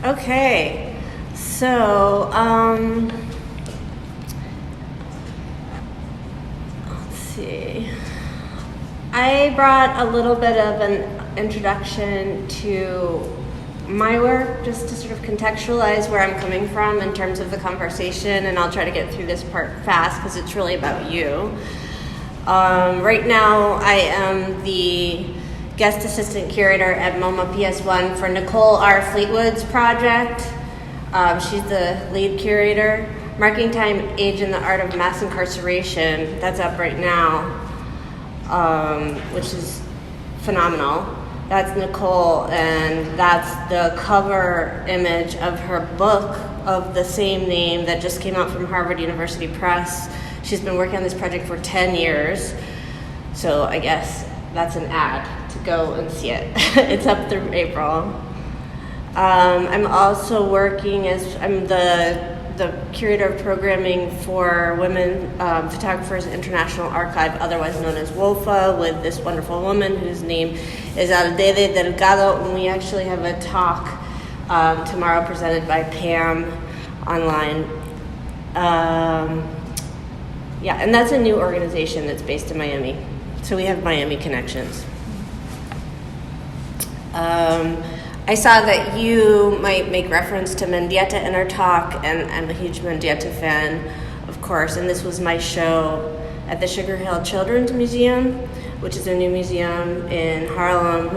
Okay, so let's see. I brought a little bit of an introduction to my work, just to sort of contextualize where I'm coming from in terms of the conversation, and I'll try to get through this part fast because it's really about you. Right now, I am the guest assistant curator at MoMA PS1 for Nicole R. Fleetwood's project. She's the lead curator. Marking Time, Age, and the Art of Mass Incarceration, that's up right now, which is phenomenal. That's Nicole, and that's the cover image of her book of the same name that just came out from Harvard University Press. She's been working on this project for 10 years, so I guess that's an ad to go and see it. It's up through April. I'm also working I'm the curator of programming for Women Photographers International Archive, otherwise known as WOFA, with this wonderful woman whose name is Aldede Delgado, and we actually have a talk tomorrow presented by Pam online. And that's a new organization that's based in Miami, so we have Miami connections. I saw that you might make reference to Mendieta in our talk, and I'm a huge Mendieta fan, of course, and this was my show at the Sugar Hill Children's Museum, which is a new museum in Harlem,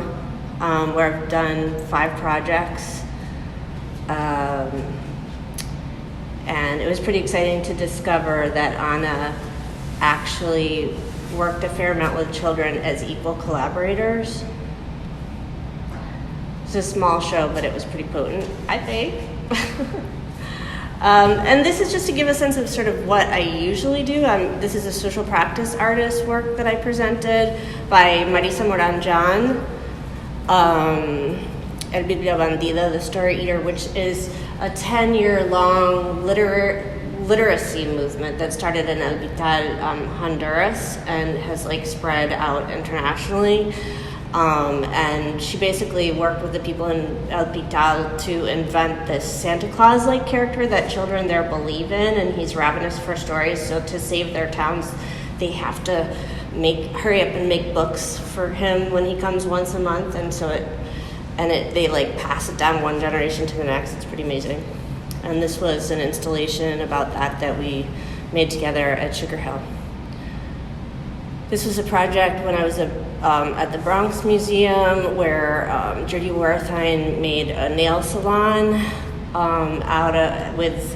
where I've done 5 projects. And it was pretty exciting to discover that Anna actually worked a fair amount with children as equal collaborators. It's a small show, but it was pretty potent, I think. And this is just to give a sense of sort of what I usually do. This is a social practice artist work that I presented by Marisa Moran-Jan, El Bibliobandido, The Story Eater, which is a 10-year-long literacy movement that started in El Vital, Honduras, and has spread out internationally. And she basically worked with the people in El Vital to invent this Santa Claus-like character that children there believe in, and he's ravenous for stories. So to save their towns, they have to hurry up and make books for him when he comes once a month, and so they pass it down one generation to the next. It's pretty amazing. And this was an installation about that we made together at Sugar Hill. This was a project when I was at the Bronx Museum where Judy Wertheim made a nail salon with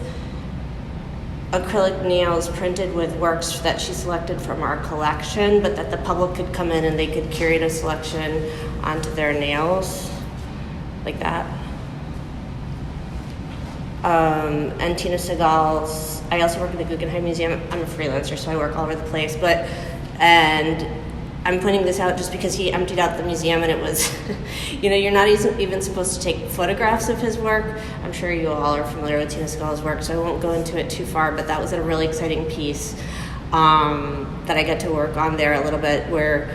acrylic nails printed with works that she selected from our collection, but that the public could come in and they could curate a selection onto their nails, like that. And Tina Segal's, I also work at the Guggenheim Museum. I'm a freelancer, so I work all over the place, and I'm pointing this out just because he emptied out the museum, and it was, you're not even supposed to take photographs of his work. I'm sure you all are familiar with Tina Segal's work, so I won't go into it too far, but that was a really exciting piece that I get to work on there a little bit, where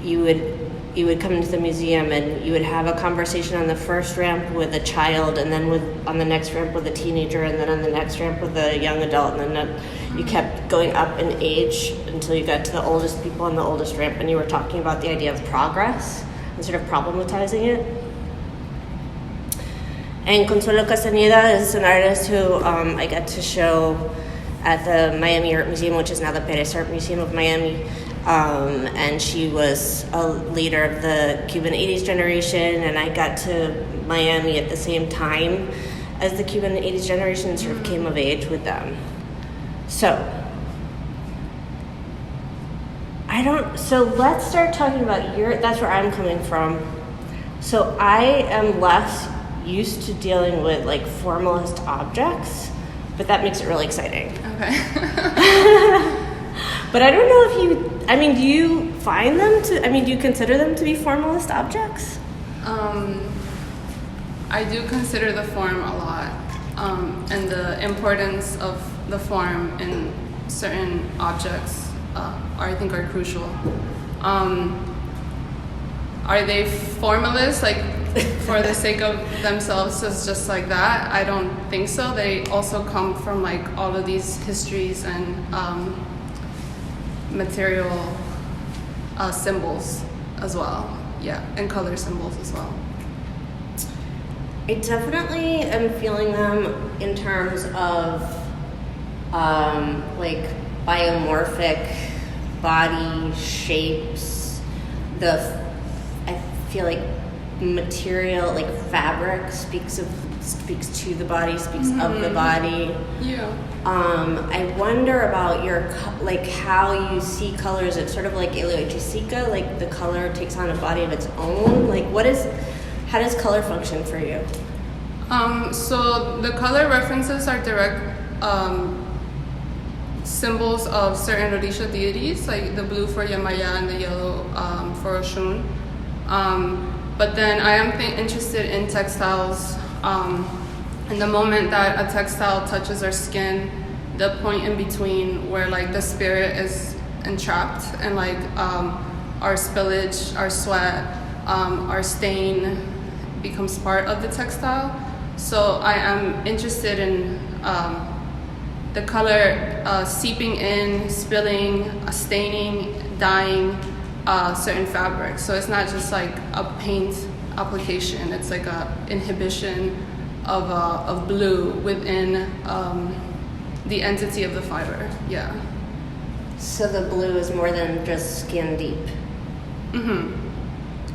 you would come into the museum and you would have a conversation on the first ramp with a child, and then on the next ramp with a teenager, and then on the next ramp with a young adult, and then you kept going up in age until you got to the oldest people on the oldest ramp, and you were talking about the idea of progress and sort of problematizing it. And Consuelo Castañeda is an artist who I got to show at the Miami Art Museum, which is now the Perez Art Museum of Miami. And she was a leader of the Cuban 80s generation, and I got to Miami at the same time as the Cuban 80s generation and sort of came of age with them. So let's start talking about that's where I'm coming from. So I am less used to dealing with formalist objects, but that makes it really exciting. Okay. But I don't know if do you find them do you consider them to be formalist objects? I do consider the form a lot, and the importance of the form in certain objects I think are crucial. Are they formalist? for the sake of themselves is just like that. I don't think so. They also come from like all of these histories and material symbols as well. Yeah, and color symbols as well. I definitely am feeling them in terms of like biomorphic body shapes. I feel like material, like fabric, speaks to the body, speaks of the body. Yeah. I wonder about your like how you see colors. It's sort of like Eleochisica, like the color takes on a body of its own. Like how does color function for you? So the color references are direct symbols of certain Orisha deities, like the blue for Yamaya and the yellow for Oshun. But then I am interested in textiles. And the moment that a textile touches our skin, the point in between where like the spirit is entrapped and like our spillage, our sweat, our stain becomes part of the textile. So I am interested in the color seeping in, spilling, staining, dyeing certain fabrics. So it's not just like a paint application, it's like a inhibition of blue within the entity of the fiber. Yeah. So the blue is more than just skin deep. Mm-hmm.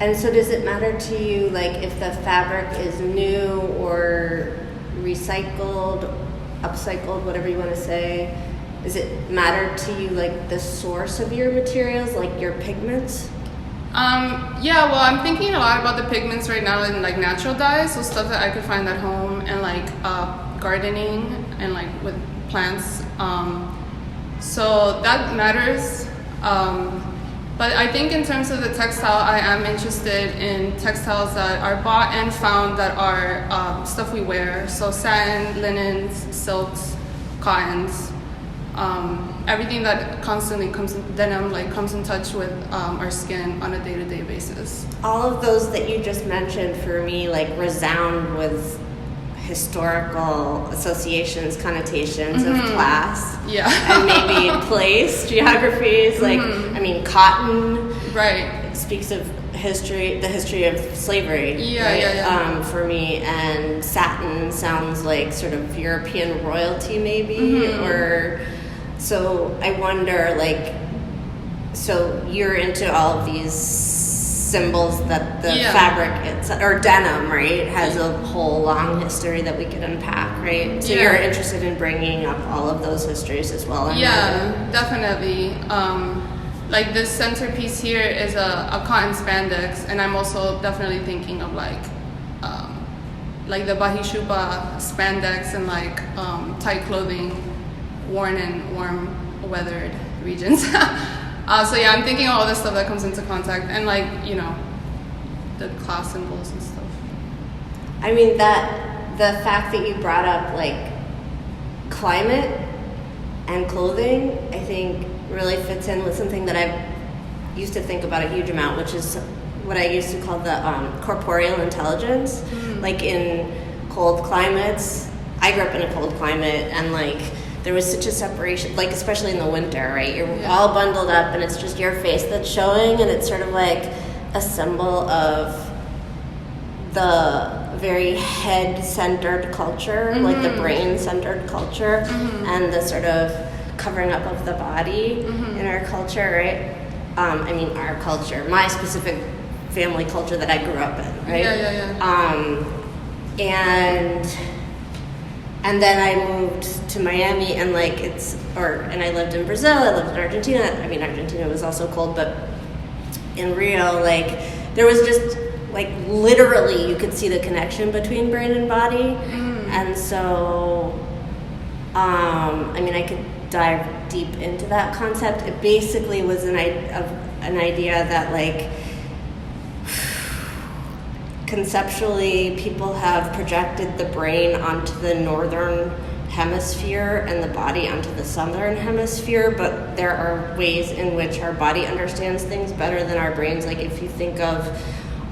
And so does it matter to you, like, if the fabric is new or recycled, upcycled, whatever you want to say? Does it matter to you, like, the source of your materials, like your pigments? Yeah, well, I'm thinking a lot about the pigments right now in, like, natural dyes, so stuff that I could find at home, and, like, gardening and, like, with plants. So that matters. But I think in terms of the textile, I am interested in textiles that are bought and found that are stuff we wear. So satin, linens, silks, cottons, everything that constantly denim, like, comes in touch with our skin on a day-to-day basis. All of those that you just mentioned for me, like, resound with historical associations, connotations of class. Yeah. And maybe place, geographies, like, I mean, cotton. Right. It speaks of history, the history of slavery. Yeah, right? yeah. For me, and satin sounds like sort of European royalty, maybe, or so I wonder, like, so you're into all of these symbols that the fabric, or denim, right, has a whole long history that we could unpack, right? So you're interested in bringing up all of those histories as well. Yeah, definitely. Like, this centerpiece here is a cotton spandex, and I'm also definitely thinking of like the Bahishupa spandex and like tight clothing worn in warm weathered regions. So yeah, I'm thinking of all this stuff that comes into contact, and like, you know, the class symbols and stuff. I mean, that the fact that you brought up like climate and clothing, I think really fits in with something that I've used to think about a huge amount, which is what I used to call the corporeal intelligence. Like, in cold climates, I grew up in a cold climate, and like there was such a separation, like especially in the winter, right? You're all bundled up and it's just your face that's showing, and it's sort of like a symbol of the very head-centered culture, like the brain-centered culture, and the sort of covering up of the body in our culture, right? I mean, our culture, my specific family culture that I grew up in, right? And then I moved to Miami, and like and I lived in Brazil, I lived in Argentina. I mean, Argentina was also cold, but in Rio, like, there was just, like, literally you could see the connection between brain and body. And so, I mean, I could dive deep into that concept. It basically was an idea that, like, conceptually, people have projected the brain onto the northern hemisphere and the body onto the southern hemisphere, but there are ways in which our body understands things better than our brains. Like, if you think of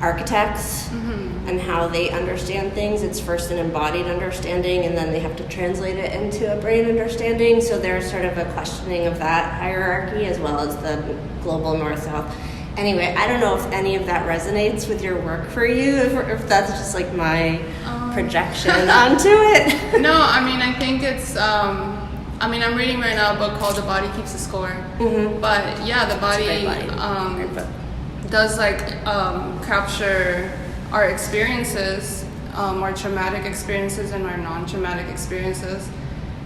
architects and how they understand things. It's first an embodied understanding, and then they have to translate it into a brain understanding. So there's sort of a questioning of that hierarchy as well as the global north-south. Anyway, I don't know if any of that resonates with your work for you, if that's just like my projection onto it. No, I mean, I think it's, I'm reading right now a book called The Body Keeps the Score. But yeah, the body does capture our experiences, our traumatic experiences and our non-traumatic experiences.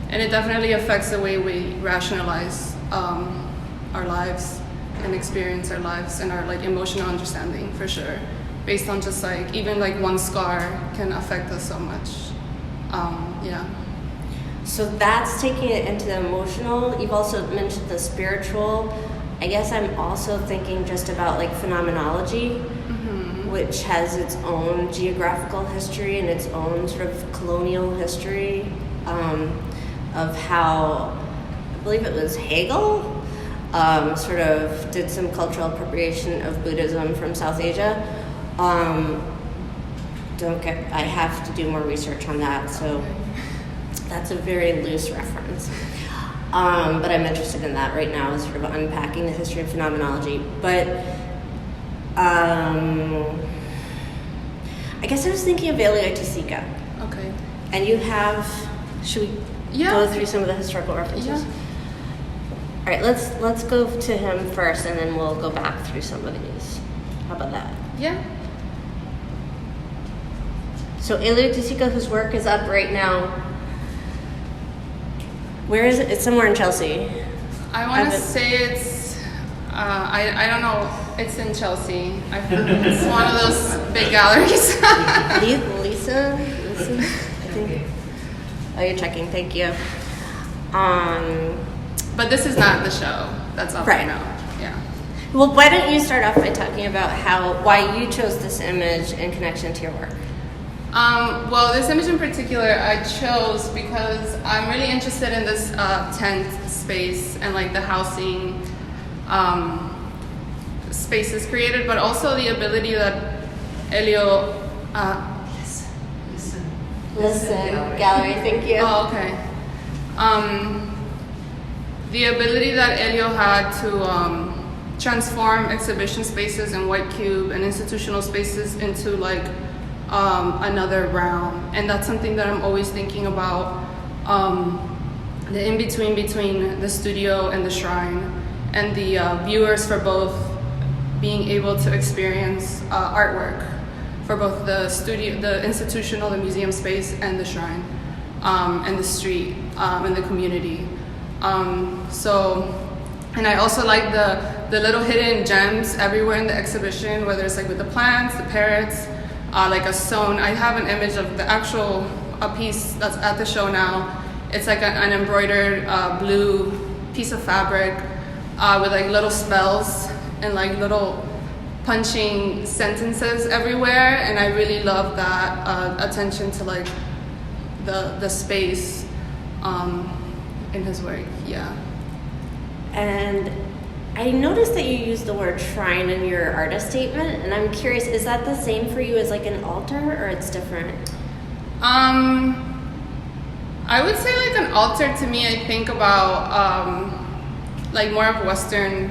And it definitely affects the way we rationalize our lives and experience our lives and our emotional understanding, for sure, based on just even one scar can affect us so much. So that's taking it into the emotional. You've also mentioned the spiritual. I guess I'm also thinking just about phenomenology, which has its own geographical history and its own sort of colonial history, of how, I believe it was Hegel, sort of did some cultural appropriation of Buddhism from South Asia. I have to do more research on that, so that's a very loose reference. But I'm interested in that right now, sort of unpacking the history of phenomenology. But I guess I was thinking of Elio-Tisika. Okay. And you have, should we go through some of the historical references? Yeah. All right, let's go to him first, and then we'll go back through some of these. How about that? Yeah. So Elio-Tisika, whose work is up right now. Where is it? It's somewhere in Chelsea. I want to say it's, I don't know, it's in Chelsea. It's one of those big galleries. Lisa, I think. Oh, you're checking, thank you. But this is not the show that's up right now. Yeah. Well, why don't you start off by talking about why you chose this image in connection to your work? Well, this image in particular I chose because I'm really interested in this tent space and the housing spaces created, but also the ability that Elio... Listen, gallery, thank you. Oh, okay. The ability that Elio had to transform exhibition spaces and white cube and institutional spaces into another realm, and that's something that I'm always thinking about, the in-between between the studio and the shrine, and the viewers for both being able to experience artwork for both the studio, the institutional, the museum space, and the shrine, and the street, and the community. And I also like the little hidden gems everywhere in the exhibition, whether it's with the plants, the parrots, a stone. I have an image of a piece that's at the show now. It's an embroidered blue piece of fabric with little spells and little punching sentences everywhere. And I really love that attention to the space in his work. Yeah. And I noticed that you used the word shrine in your artist statement, and I'm curious, is that the same for you as an altar, or it's different? I would say an altar to me, I think about more of Western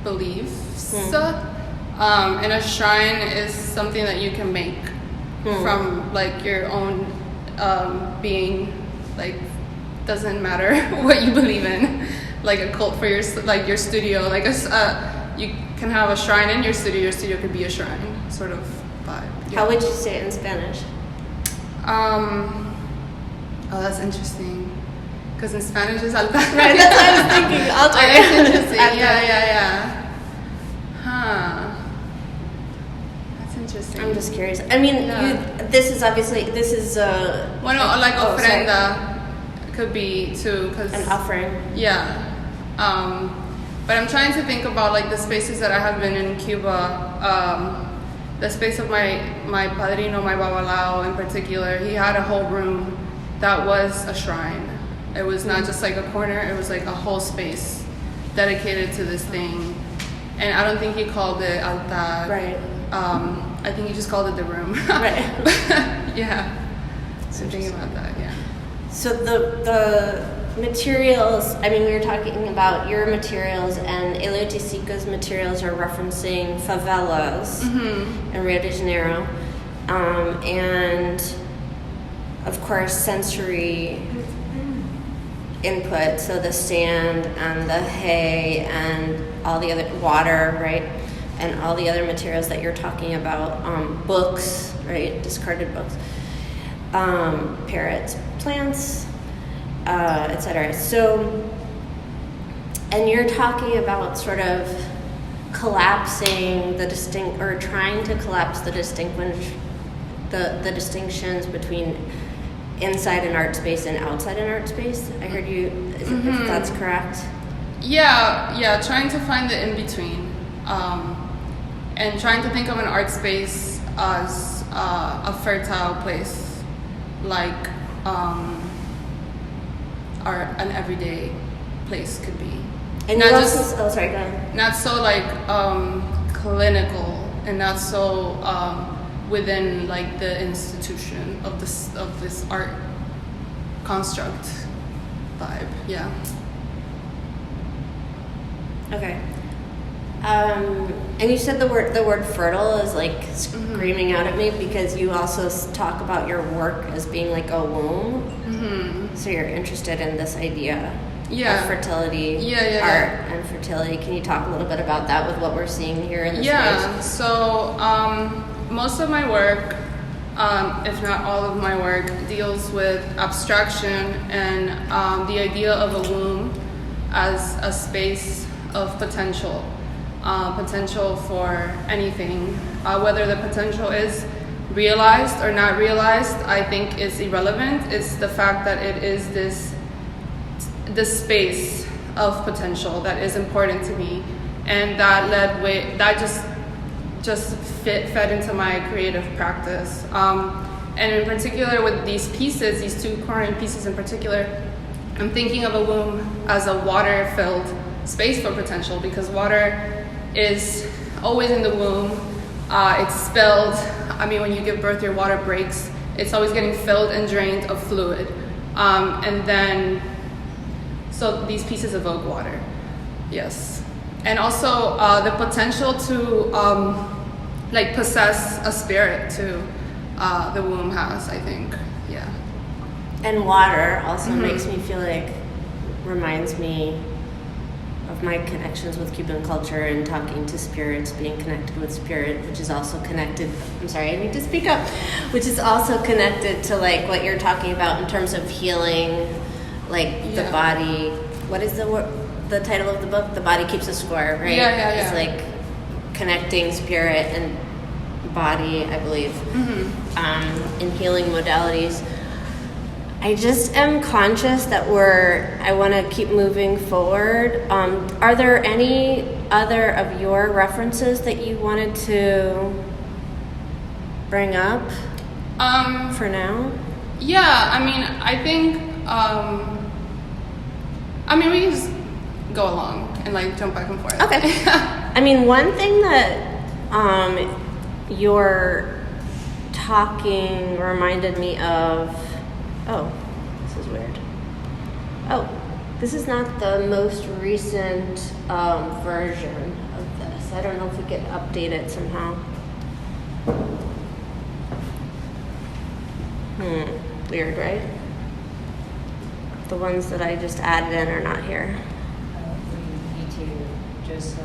beliefs. And a shrine is something that you can make from your own being, doesn't matter what you believe in. A cult for your studio, you can have a shrine in your studio could be a shrine, sort of vibe. Yeah. How would you say it in Spanish? Oh, that's interesting, because in Spanish is altar. Right, that's what I was thinking, altar. That's interesting, yeah. That's interesting. I'm just curious. I mean, this is ofrenda could be too, because an offering. Yeah. But I'm trying to think about the spaces that I have been in Cuba. The space of my padrino, my babalao in particular, he had a whole room that was a shrine. It was not just a corner, it was a whole space dedicated to this thing. And I don't think he called it altar. Right. I think he just called it the room. Right. Yeah. So thinking about that, yeah. So the materials, I mean, we were talking about your materials, and Eleoticica's materials are referencing favelas in Rio de Janeiro. And, of course, sensory input, so the sand and the hay and all the other water, right? And all the other materials that you're talking about, books, right? Discarded books, parrots, plants, etc. So, and you're talking about sort of collapsing or trying to collapse the distinctions between inside an art space and outside an art space. I heard you, if that's correct. Yeah, trying to find the in-between. And trying to think of an art space as a fertile place, like an everyday place could be. And not you just, also, go ahead. Not so like clinical, and not so within like the institution of this art construct vibe. Yeah. Okay. And you said the word fertile is like screaming out at me, because you also talk about your work as being like a womb. So you're interested in this idea of fertility, art and fertility. Can you talk a little bit about that with what we're seeing here in this space? So most of my work, if not all of my work, deals with abstraction and the idea of a womb as a space of potential for anything. Whether the potential is realized or not realized, I think is irrelevant. It's the fact that it is this space of potential that is important to me, and that just fed into my creative practice. And in particular with these pieces, these two current pieces in particular, I'm thinking of a womb as a water-filled space for potential, because water is always in the womb. It's spilled. I mean, when you give birth, your water breaks. It's always getting filled and drained of fluid. And then, so these pieces evoke water. Yes. And also the potential to possess a spirit too, the womb has, I think. Yeah. And water also makes me feel like, reminds me of my connections with Cuban culture and talking to spirits, being connected with spirit, which is also connected, I'm sorry, I need to speak up, which is also connected to like what you're talking about in terms of healing, like the body. What is the title of the book? The Body Keeps a Score, right? Yeah. It's like connecting spirit and body, I believe, in healing modalities. I just am conscious that I want to keep moving forward. Are there any other of your references that you wanted to bring up for now? Yeah, I mean, I think, we can just go along and like jump back and forth. Okay. I mean, one thing that your talking reminded me of. Oh, this is weird. Oh, this is not the most recent version of this. I don't know if we could update it somehow. Weird, right? The ones that I just added in are not here. We need to just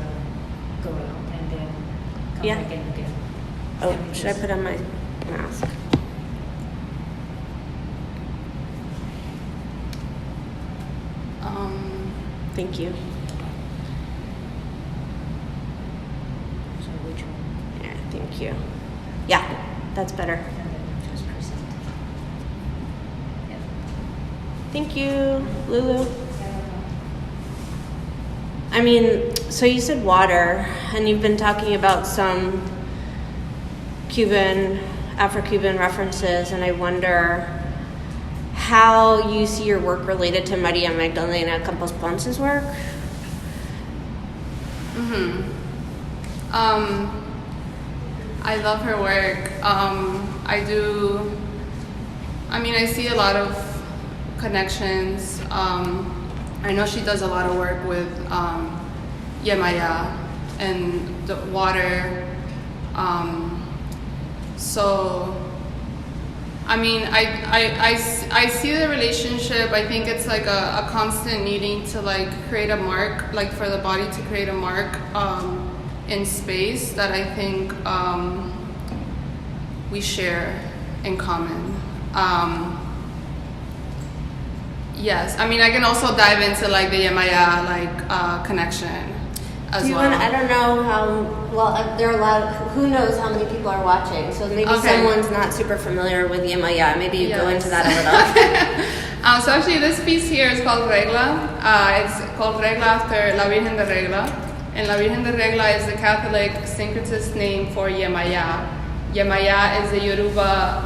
go out and then come back in again. Oh, should I put on my mask? Thank you. So which one? Yeah, thank you. Yeah, that's better. And then just present. Yeah. Thank you, Lulu. I mean, so you said water, and you've been talking about some Afro-Cuban references, and I wonder how you see your work related to Maria Magdalena Campos Ponce's work. I love her work. I see a lot of connections. I know she does a lot of work with Yemaya and the water. I see the relationship. I think it's like a constant needing to like create a mark, like for the body to create a mark in space that I think we share in common. Yes, I can also dive into like the Yemaya connection as well. I don't know how, there are a lot of, who knows how many people are watching, so maybe someone's not super familiar with Yemaya. Maybe you go into that a little. So actually this piece here is called Regla. It's called Regla after La Virgen de Regla. And La Virgen de Regla is the Catholic syncretist name for Yemaya. Yemaya is the Yoruba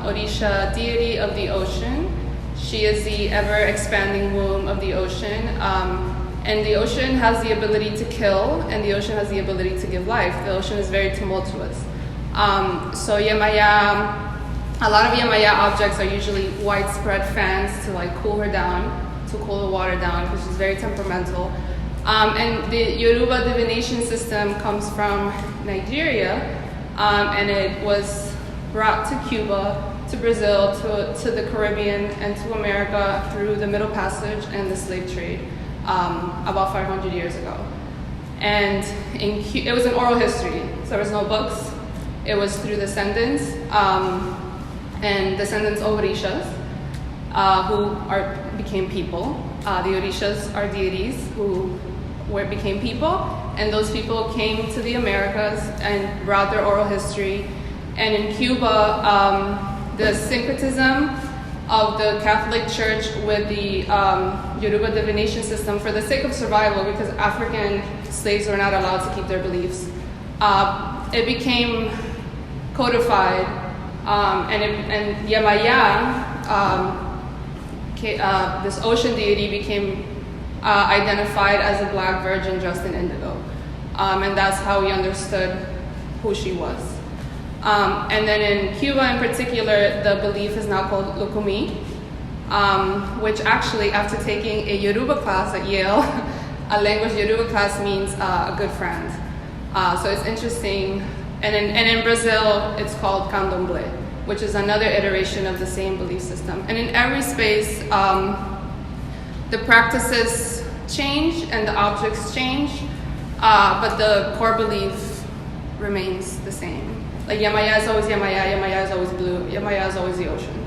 Orisha deity of the ocean. She is the ever-expanding womb of the ocean. And the ocean has the ability to kill, and the ocean has the ability to give life. The ocean is very tumultuous. So Yemaya, a lot of Yemaya objects are usually widespread fans to like cool her down, to cool the water down, because she's very temperamental. And the Yoruba divination system comes from Nigeria, and it was brought to Cuba, to Brazil, to the Caribbean, and to America through the Middle Passage and the slave trade about 500 years ago. And it was an oral history, so there was no books. It was through descendants, and descendants of Orishas, who became people. The Orishas are deities who became people, and those people came to the Americas and brought their oral history. And in Cuba, the syncretism of the Catholic Church with the Yoruba divination system, for the sake of survival, because African slaves were not allowed to keep their beliefs, it became codified, and Yemaya, this ocean deity, became identified as a black virgin dressed in indigo, and that's how we understood who she was. And then in Cuba in particular, the belief is now called Lukumi, which actually, after taking a Yoruba class at Yale, a language Yoruba class means a good friend. So it's interesting. And in Brazil, it's called Candomblé, which is another iteration of the same belief system. And in every space, the practices change and the objects change, but the core belief remains the same. Like Yemaya is always Yemaya, Yemaya is always blue, Yemaya is always the ocean.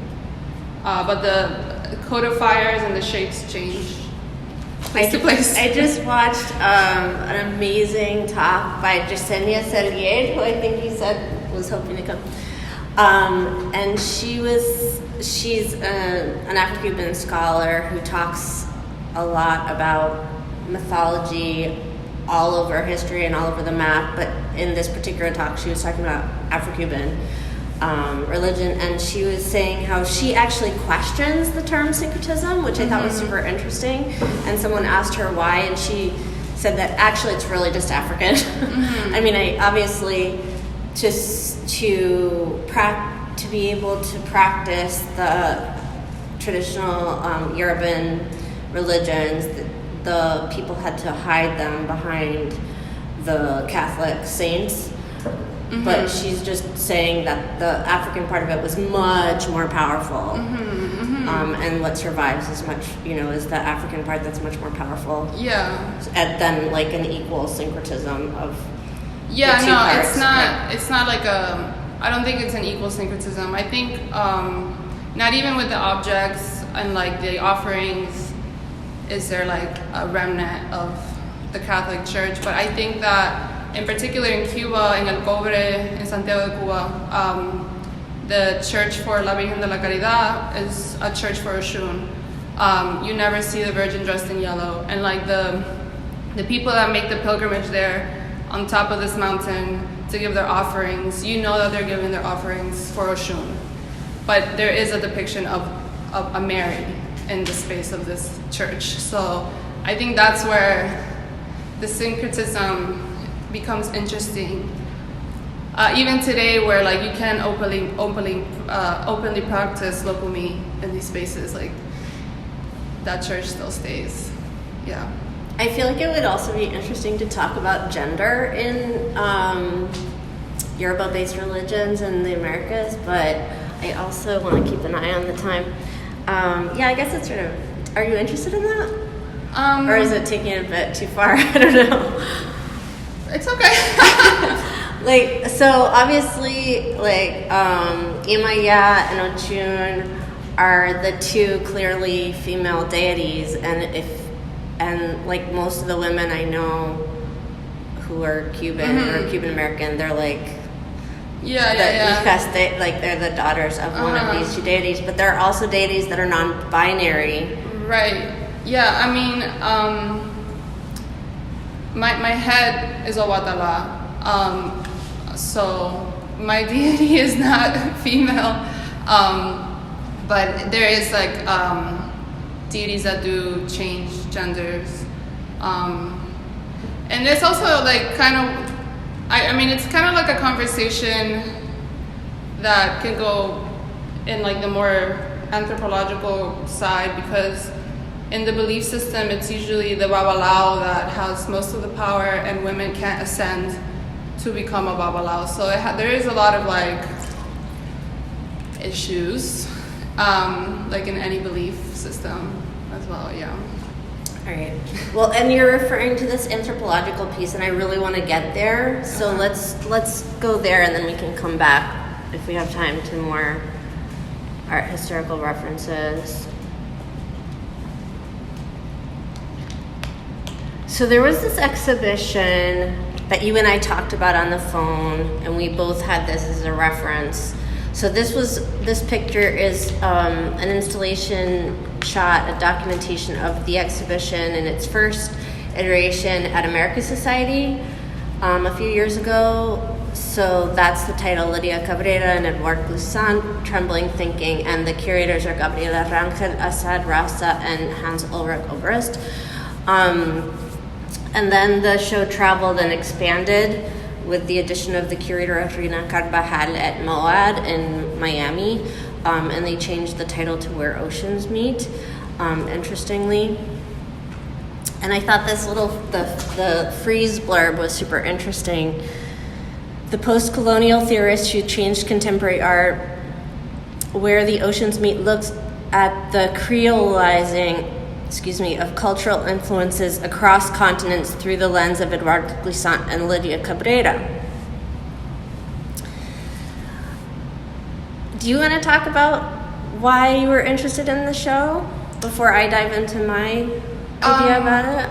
But the codifiers and the shapes change place to place. I just watched an amazing talk by Jasenia Serrier, who I think you said was hoping to come. And she's an Afro-Cuban scholar who talks a lot about mythology all over history and all over the map, but in this particular talk she was talking about Afro-Cuban religion, and she was saying how she actually questions the term syncretism, which I thought was super interesting, and someone asked her why, and she said that actually it's really just African. I obviously to be able to practice the traditional Yoruban religions, the people had to hide them behind the Catholic saints. But she's just saying that the African part of it was much more powerful. And what survives is is the African part that's much more powerful. Yeah. Than like an equal syncretism of Yeah, the two parts. it's not like I don't think it's an equal syncretism. I think not even with the objects and like the offerings is there like a remnant of the Catholic Church, but I think that in particular in Cuba, in El Cobre, in Santiago de Cuba, the church for La Virgen de la Caridad is a church for Oshun. You never see the Virgin dressed in yellow, and like the people that make the pilgrimage there on top of this mountain to give their offerings, you know that they're giving their offerings for Oshun. But there is a depiction of a Mary in the space of this church. So I think that's where the syncretism becomes interesting. Even today, where like you can openly practice lokumi in these spaces, like that church still stays. Yeah. I feel like it would also be interesting to talk about gender in Yoruba-based religions in the Americas, but I also want to keep an eye on the time. Yeah, I guess it's sort of. Are you interested in that? Or is it taking it a bit too far? I don't know. It's okay. Like, so obviously, like, Imaya and Ochun are the two clearly female deities, and like most of the women I know who are Cuban or Cuban American, they're like, because they're the daughters of one of these two deities, but there are also deities that are non-binary. Right. Yeah. I mean, my head is Owatala. So my deity is not female, but there is like deities that do change genders, and it's also like kind of, I mean it's kind of like a conversation that can go in like the more anthropological side, because in the belief system it's usually the babalao that has most of the power, and women can't ascend to become a babalao. So there is a lot of like issues, like in any belief system as well. Yeah. All right. Well, and you're referring to this anthropological piece, and I really want to get there. So let's go there, and then we can come back if we have time to more art historical references. So there was this exhibition that you and I talked about on the phone, and we both had this as a reference. So this picture is an installation shot, a documentation of the exhibition in its first iteration at America Society a few years ago. So that's the title, Lydia Cabrera and Edouard Glissant, Trembling Thinking, and the curators are Gabriela Rangel, Asad Rasa, and Hans Ulrich Oberst. And then the show traveled and expanded with the addition of the curator Rina Carvajal at MOAD in Miami, and they changed the title to Where Oceans Meet, interestingly. And I thought this the frieze blurb was super interesting. The post-colonial theorist who changed contemporary art, Where the Oceans Meet, looks at the creolizing of cultural influences across continents through the lens of Edouard Glissant and Lydia Cabrera. Do you want to talk about why you were interested in the show before I dive into my idea about it?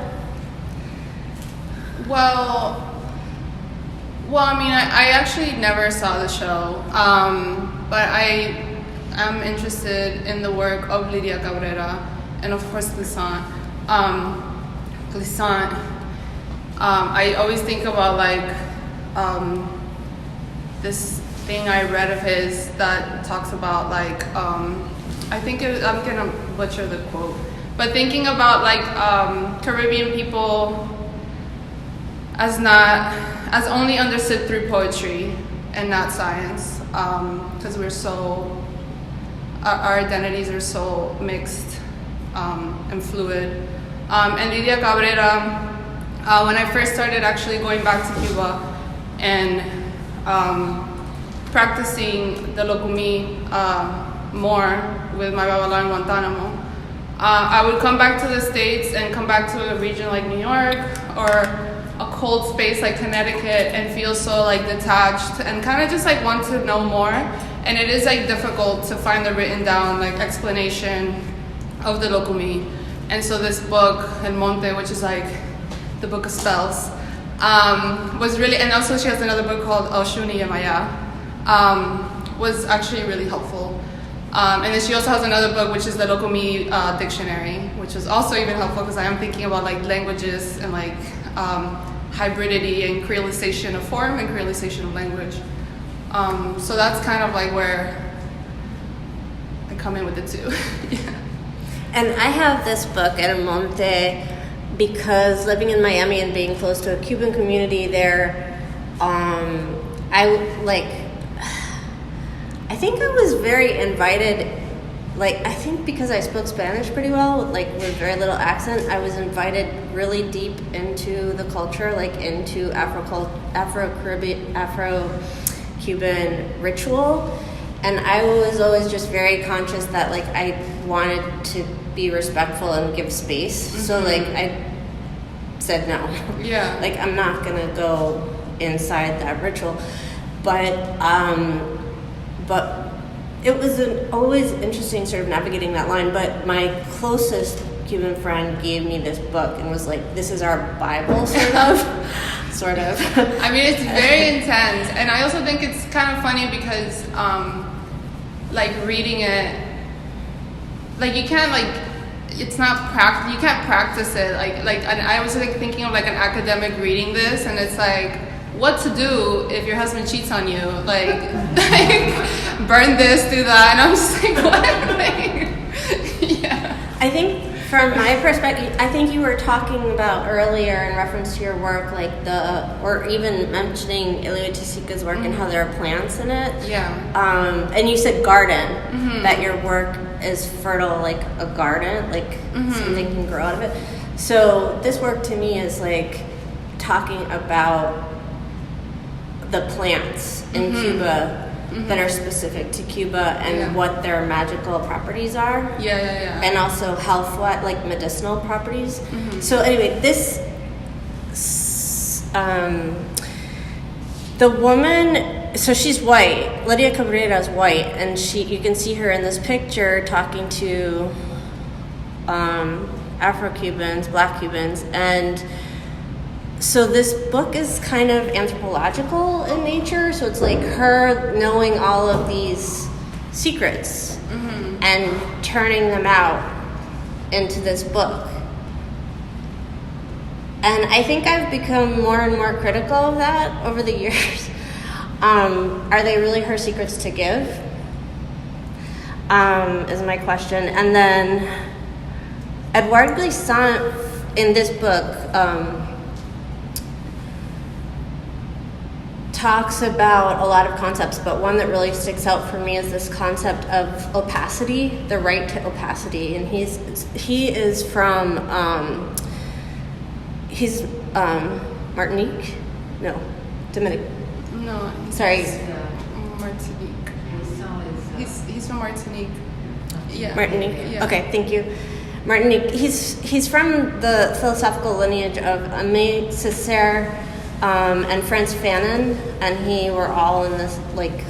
Well, I mean, I actually never saw the show, but I am interested in the work of Lydia Cabrera. And of course, Glissant. I always think about like this thing I read of his that talks about like I'm gonna butcher the quote, but thinking about like Caribbean people as only understood through poetry and not science, because our identities are so mixed. And fluid. And Lydia Cabrera, when I first started actually going back to Cuba and practicing the lokumi more with my babalao in Guantanamo, I would come back to the States and come back to a region like New York or a cold space like Connecticut and feel so like detached and kind of just like want to know more. And it is like difficult to find the written down like explanation of the lokumi. And so this book, El Monte, which is like the book of spells, was really, and also she has another book called Oshuni Yamaya, was actually really helpful. And then she also has another book, which is the Lokumi Dictionary, which is also even helpful because I am thinking about like languages and like hybridity and creolization of form and creolization of language. So that's kind of like where I come in with it too. Yeah. And I have this book, El Monte, because living in Miami and being close to a Cuban community there, I think I was very invited. Like, I think because I spoke Spanish pretty well, like with very little accent, I was invited really deep into the culture, like into Afro-Cuban ritual. And I was always just very conscious that, like, I wanted to be respectful and give space. Mm-hmm. So, like, I said no. Yeah. Like, I'm not going to go inside that ritual. But it was always interesting sort of navigating that line. But my closest Cuban friend gave me this book and was like, this is our Bible, sort of. Sort of. I mean, it's very intense. And I also think it's kind of funny because, like, reading it, like, you can't, like, it's not you can't practice it. And I was, like, thinking of, like, an academic reading this, and it's like, what to do if your husband cheats on you? Like burn this, do that. And I'm just like, what? Like, yeah. I think from my perspective, I think you were talking about earlier in reference to your work, like or even mentioning Ilya Tisika's work and how there are plants in it. Yeah. And you said garden, that your work is fertile like a garden, like something can grow out of it. So this work to me is like talking about the plants in Cuba that are specific to Cuba and what their magical properties are. Yeah. And also health, like medicinal properties. So anyway, this, the woman, so she's white. Lydia Cabrera is white, and you can see her in this picture talking to Afro-Cubans, Black Cubans, and so this book is kind of anthropological in nature, so it's like her knowing all of these secrets and turning them out into this book. And I think I've become more and more critical of that over the years. Are they really her secrets to give? Is my question. And then Edouard Glissant in this book talks about a lot of concepts, but one that really sticks out for me is this concept of opacity, the right to opacity. And he is from Martinique? No, Dominican. No. Sorry. Martinique. He's from Martinique. Yeah. Martinique. Yeah. Okay, thank you. Martinique. He's from the philosophical lineage of Aimé Césaire and Frantz Fanon, and he were all in this, like,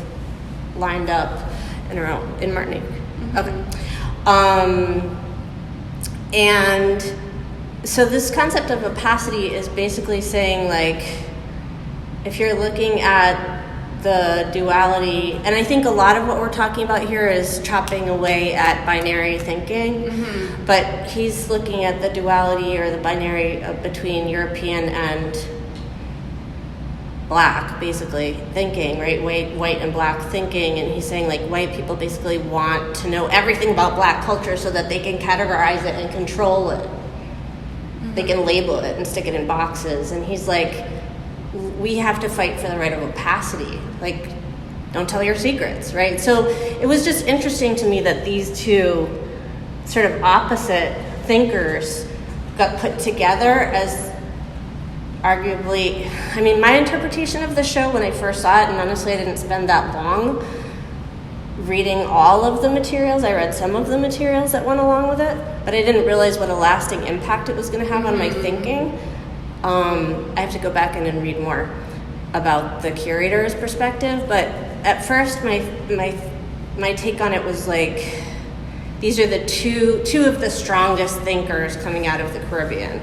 lined up in a row in Martinique. Okay. And so this concept of opacity is basically saying, like, if you're looking at the duality, and I think a lot of what we're talking about here is chopping away at binary thinking, but he's looking at the duality or the binary between European and Black, basically, thinking, right? White and Black thinking, and he's saying, like, white people basically want to know everything about Black culture so that they can categorize it and control it. They can label it and stick it in boxes, and he's like, we have to fight for the right of opacity. Like, don't tell your secrets, right? So it was just interesting to me that these two sort of opposite thinkers got put together as arguably, I mean, my interpretation of the show when I first saw it, and honestly I didn't spend that long reading all of the materials. I read some of the materials that went along with it, but I didn't realize what a lasting impact it was going to have on my thinking. I have to go back and read more about the curator's perspective, but at first my take on it was like, these are the two of the strongest thinkers coming out of the Caribbean,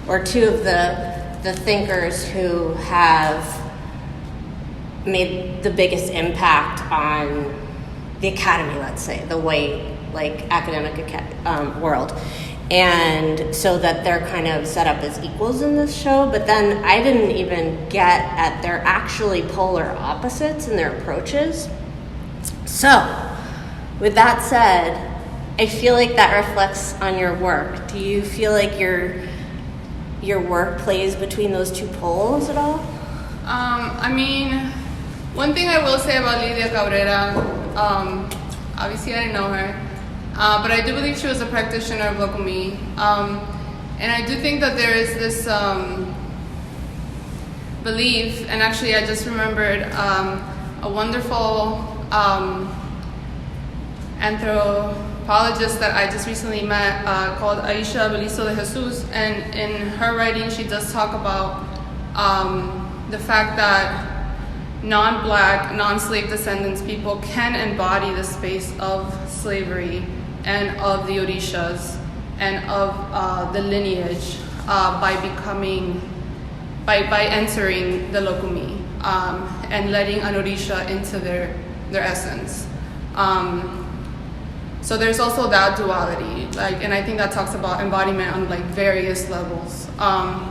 or two of the thinkers who have made the biggest impact on the academy, let's say, the white, like, academic world. And so that they're kind of set up as equals in this show, but then I didn't even get at they're actually polar opposites in their approaches. So, with that said, I feel like that reflects on your work. Do you feel like you're your work plays between those two poles at all? I mean, one thing I will say about Lidia Cabrera, obviously I didn't know her, but I do believe she was a practitioner of Lokumi. And I do think that there is this belief, and actually I just remembered a wonderful anthropologist that I just recently met called Aisha Beliso de Jesus, and in her writing she does talk about the fact that non-black, non-slave descendants people can embody the space of slavery and of the Orishas and of the lineage by entering the Lokumi and letting an Orisha into their essence. So there's also that duality, and I think that talks about embodiment on various levels,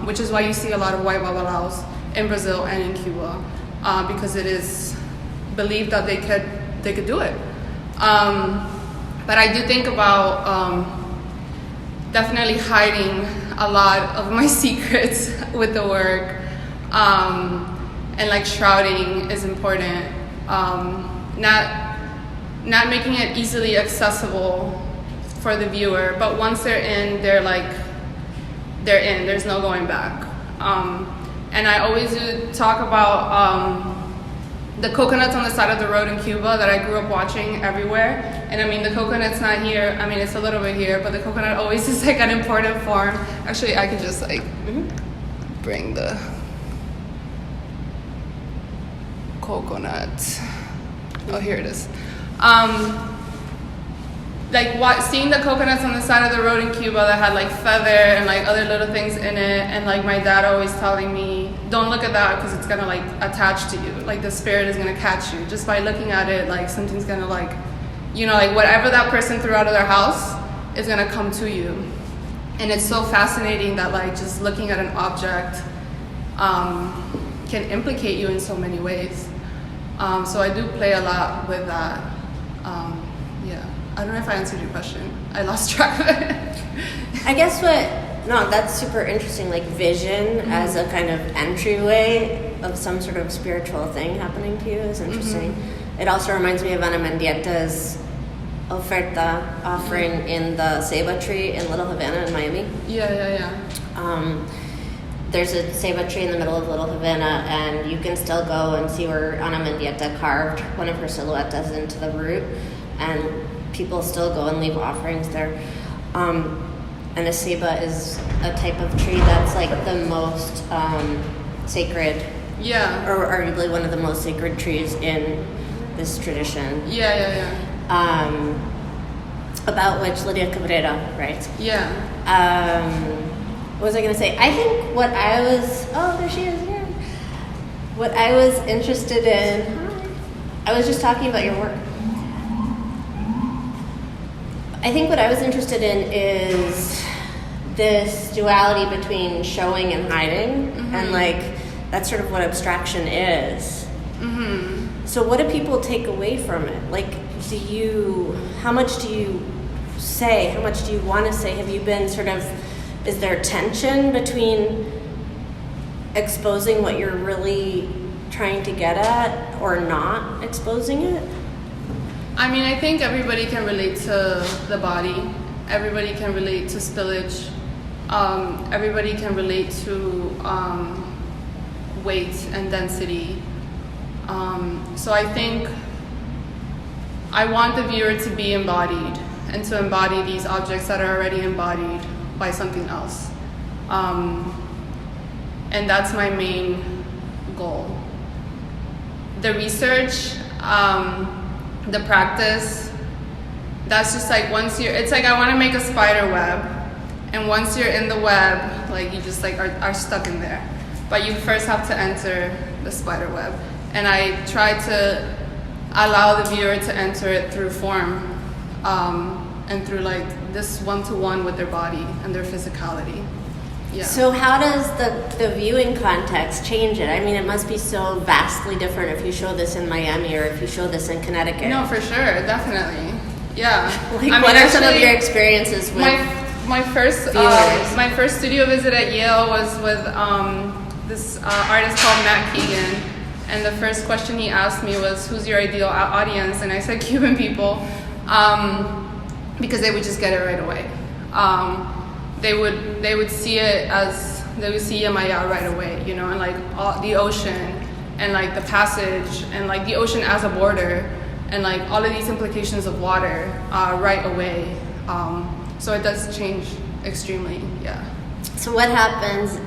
which is why you see a lot of white babalaos in Brazil and in Cuba, because it is believed that they could do it. But I do think about definitely hiding a lot of my secrets with the work, and shrouding is important. Not making it easily accessible for the viewer, but once they're in, they're in. There's no going back. And I always do talk about the coconuts on the side of the road in Cuba that I grew up watching everywhere. And I mean, the coconut's not here. I mean, it's a little bit here, but the coconut always is an important form. Actually, I could just bring the coconut. Oh, here it is. Seeing the coconuts on the side of the road in Cuba that had feather and other little things in it, and my dad always telling me, don't look at that because it's gonna attach to you, the spirit is gonna catch you just by looking at it, something's gonna whatever that person threw out of their house is gonna come to you. And it's so fascinating that just looking at an object can implicate you in so many ways. So I do play a lot with that. Yeah, I don't know if I answered your question. I lost track of it. I guess that's super interesting, vision as a kind of entryway of some sort of spiritual thing happening to you is interesting. It also reminds me of Ana Mendieta's oferta offering in the ceiba tree in Little Havana in Miami. Yeah. There's a ceiba tree in the middle of Little Havana, and you can still go and see where Ana Mendieta carved one of her silhouettes into the root, and people still go and leave offerings there. And a ceiba is a type of tree that's the most sacred, or arguably one of the most sacred trees in this tradition. Yeah. About which Lidia Cabrera writes. Yeah. What was I going to say? I think what I was... Oh, there she is again. What I was interested in... I was just talking about your work. I think what I was interested in is this duality between showing and hiding. And, that's sort of what abstraction is. So what do people take away from it? How much do you say? How much do you want to say? Have you been sort of... Is there tension between exposing what you're really trying to get at or not exposing it? I mean, I think everybody can relate to the body. Everybody can relate to spillage. Everybody can relate to weight and density. So I think I want the viewer to be embodied and to embody these objects that are already embodied by something else. And that's my main goal. The research, the practice, that's just once it's I want to make a spider web, and once you're in the web, you just are stuck in there. But you first have to enter the spider web. And I try to allow the viewer to enter it through form, and through this one-to-one with their body and their physicality. Yeah. So how does the viewing context change it? I mean, it must be so vastly different if you show this in Miami or if you show this in Connecticut. No, for sure, definitely. Yeah. What are some of your experiences with my first studio visit at Yale was with this artist called Matt Keegan, and the first question he asked me was, "Who's your ideal audience?" And I said Cuban people, because they would just get it right away. They would see it as they would see Yamaya right away, you know, and like the ocean and like the passage and like the ocean as a border and like all of these implications of water right away. So it does change extremely, yeah. So what happens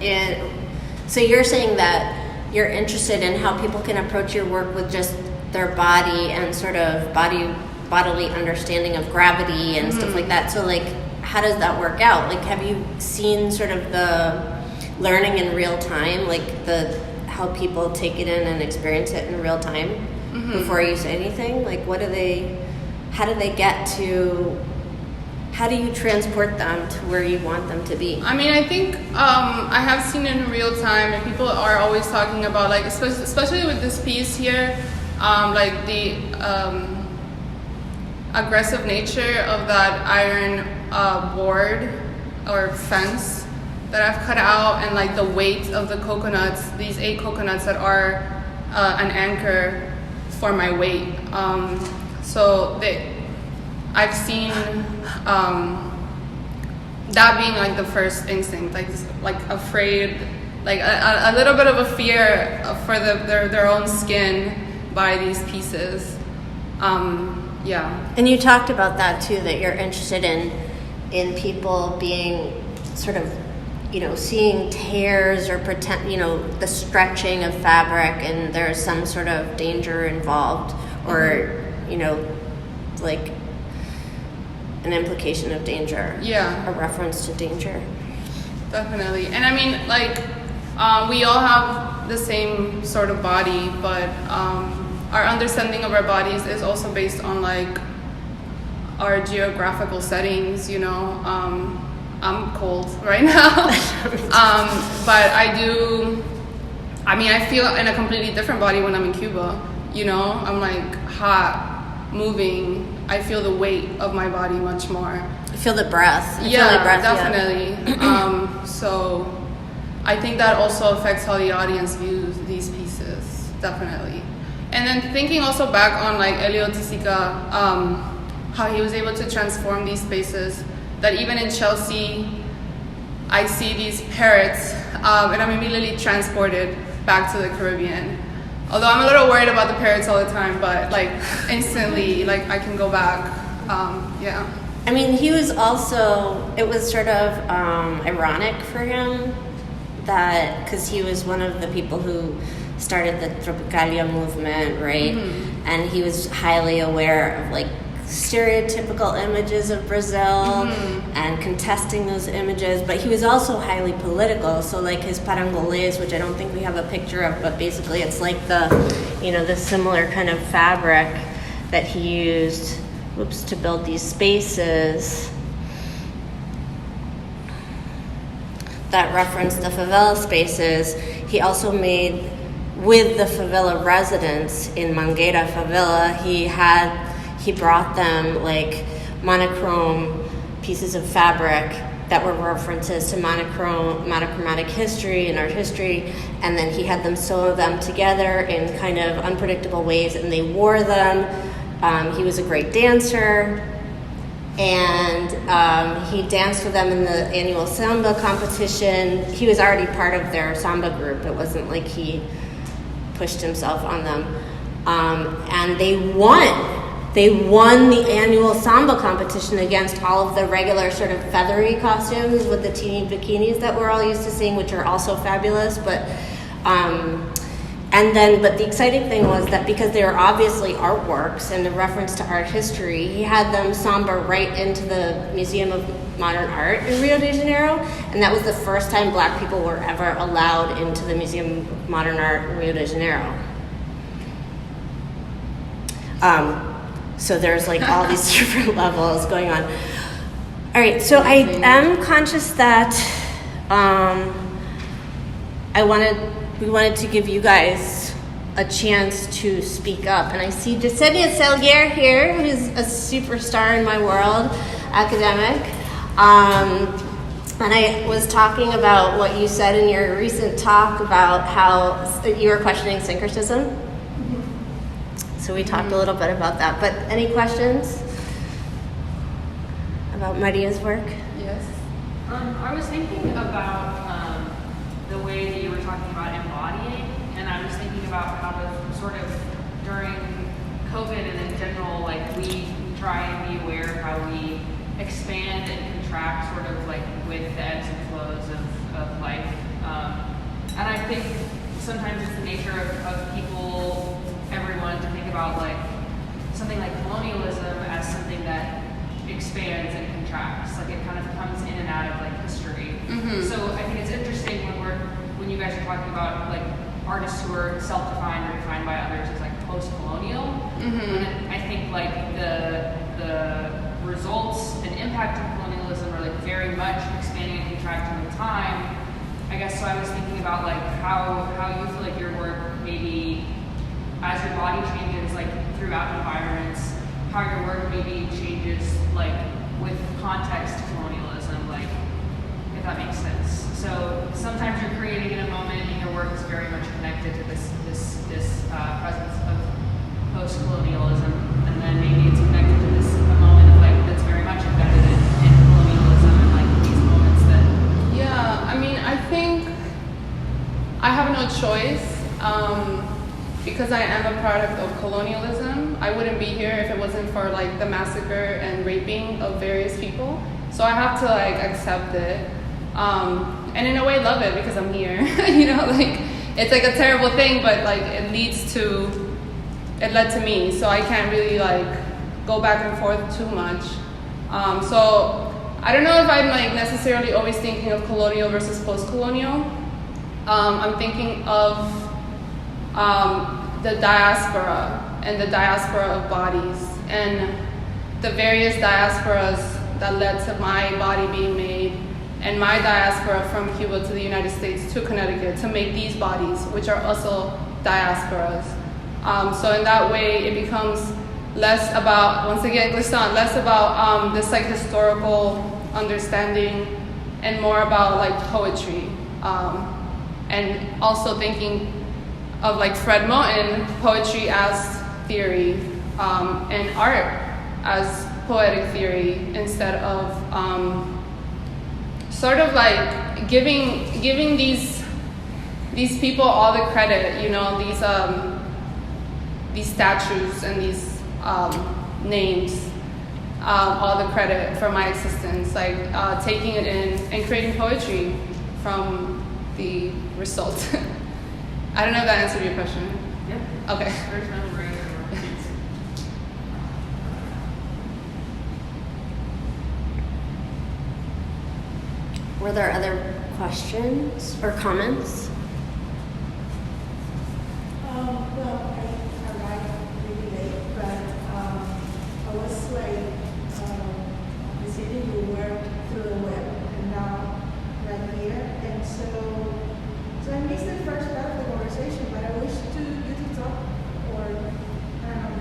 so you're saying that you're interested in how people can approach your work with just their body and sort of bodily understanding of gravity and stuff like that. So like, how does that work out? Like, have you seen sort of the learning in real time, like how people take it in and experience it in real time before you say anything? Like, how do you transport them to where you want them to be? I mean, I think I have seen it in real time, and people are always talking about, like, especially with this piece here, like the aggressive nature of that iron board or fence that I've cut out, and like the weight of the coconuts, these 8 coconuts that are an anchor for my weight. I've seen that being like the first instinct, like afraid, like a little bit of a fear for their own skin by these pieces. Yeah. And you talked about that too, that you're interested in people being sort of, you know, seeing tears or pretend, you know, the stretching of fabric, and there's some sort of danger involved, or you know, like an implication of danger. Yeah. A reference to danger. Definitely. And I mean, like, we all have the same sort of body, but our understanding of our bodies is also based on like our geographical settings, you know. I'm cold right now. But I feel in a completely different body when I'm in Cuba, you know. I'm like hot, moving. I feel the weight of my body much more. You feel the breath. Definitely. Yeah. So I think that also affects how the audience views these pieces, definitely. And then thinking also back on like Elio Tisica, how he was able to transform these spaces, that even in Chelsea, I see these parrots, and I'm immediately transported back to the Caribbean. Although I'm a little worried about the parrots all the time, but like instantly, like I can go back. Yeah. I mean, he was also, it was sort of ironic for him that, because he was one of the people who started the Tropicalia movement, right? Mm-hmm. And he was highly aware of like stereotypical images of Brazil and contesting those images, but he was also highly political. So like his parangolés, which I don't think we have a picture of, but basically it's like the similar kind of fabric that he used to build these spaces that reference the favela spaces. He also made, with the favela residents in Mangueira favela, he brought them like monochrome pieces of fabric that were references to monochromatic history and art history, and then he had them sew them together in kind of unpredictable ways, and they wore them. He was a great dancer, and he danced with them in the annual samba competition. He was already part of their samba group. It wasn't like he pushed himself on them. And they won. They won the annual samba competition against all of the regular sort of feathery costumes with the teeny bikinis that we're all used to seeing, which are also fabulous. But the exciting thing was that because they were obviously artworks and a reference to art history, he had them samba right into the Museum of Modern Art in Rio de Janeiro, and that was the first time Black people were ever allowed into the Museum of Modern Art in Rio de Janeiro. So there's like all these different levels going on. All right, so I am conscious that we wanted to give you guys a chance to speak up. And I see Jasenia Sellier here, who's a superstar in my world, academic. And I was talking about what you said in your recent talk about how you were questioning syncretism. So we talked a little bit about that. But any questions about Maria's work? Yes. I was thinking about the way that you were talking about embodying, and I was thinking about how to sort of during COVID and in general, like we try and be aware of how we expand and contract sort of like with the ebbs and flows of life. And I think sometimes it's the nature of people, everyone, to think about like something like colonialism as something that expands and contracts. Like it kind of comes in and out of like history. So I think it's interesting when you guys are talking about like artists who are self-defined or defined by others as like post-colonial. And I think like the results and impact of colonialism are like very much expanding and contracting with time. I guess so I was thinking about like how you feel like your work maybe as your body changes like throughout environments, how your work maybe changes like with context to colonialism, like if that makes sense. So sometimes you're creating in a moment and your work is very much connected to this presence of post-colonialism, and then maybe it's connected to this a moment of like that's very much embedded in colonialism and like these moments that. Yeah, I mean, I think I have no choice because I am a product of colonialism. I wouldn't be here if it wasn't for like the massacre and raping of various people. So I have to like accept it, and in a way love it because I'm here. You know, like it's like a terrible thing, but like it led to me. So I can't really like go back and forth too much. So I don't know if I'm like necessarily always thinking of colonial versus post-colonial. I'm thinking of the diaspora and the diaspora of bodies and the various diasporas that led to my body being made and my diaspora from Cuba to the United States to Connecticut to make these bodies, which are also diasporas. So in that way, it becomes less about, once again, less about this like historical understanding and more about like poetry. And also thinking of like Fred Moten, poetry as theory, and art as poetic theory instead of sort of like giving these people all the credit, you know, these statues and these names, all the credit for my existence, like taking it in and creating poetry from the result. I don't know if that answered your question. Yeah. Okay. There's no right or wrong. Were there other questions or comments? Well, I arrived really late, but I was like receiving your work through the web, and now right here, and so I missed the first part of the conversation, but I wish you to talk or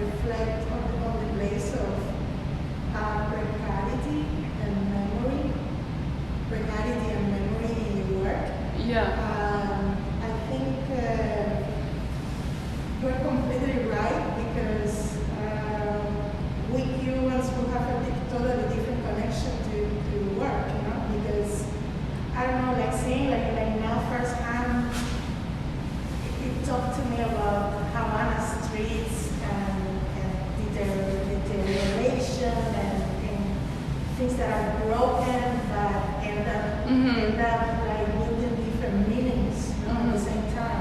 reflect on the place of precarity and memory, in your work. Yeah. I think you're completely right because we Cubans will have a totally different connection to work, you know, because I don't know, like seeing like now firsthand, it talked to me about Havana streets and deterioration and things that are broken but end up like wielding different meanings, you know, at the same time.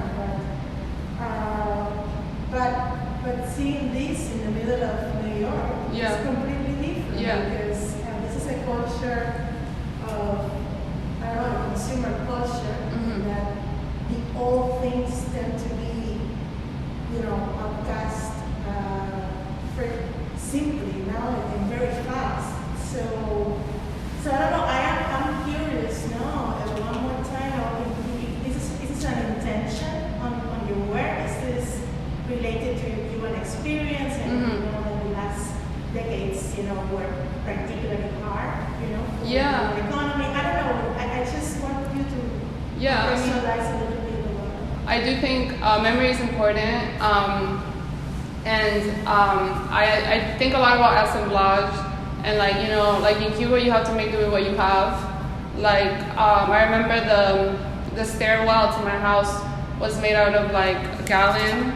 But seeing this in the middle of New York is completely different because this is a culture of, I don't know, consumer culture that the old things tend to be, you know, outcast simply now and very fast. So I don't know. I'm curious now. One more time, is this an intention on your work? Is this related to your Cuban experience and you know the last decades, you know, were particularly hard, you for Yeah. the economy. I don't know. I just want you to Yeah, I mean, personalize a little bit about I do think memory is important, and I think a lot about assemblage, and like like in Cuba you have to make do with what you have. Like I remember the stairwell to my house was made out of like a gallon,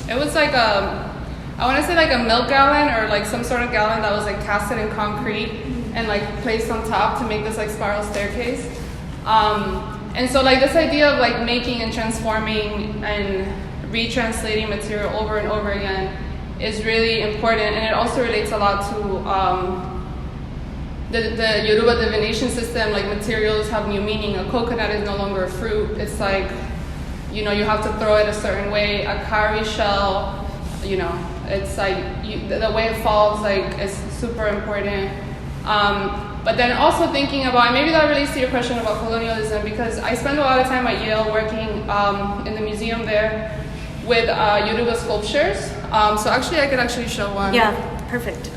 it was like I want to say like a milk gallon or like some sort of gallon that was like casted in concrete and like placed on top to make this like spiral staircase. And so like this idea of like making and transforming and retranslating material over and over again is really important, and it also relates a lot to the Yoruba divination system. Like materials have new meaning. A coconut is no longer a fruit. It's like, you have to throw it a certain way. A cowrie shell, it's like the way it falls like is super important. But then also thinking about, and maybe that relates to your question about colonialism, because I spend a lot of time at Yale working in the museum there with Yoruba sculptures. So actually I could actually show one. Yeah, perfect.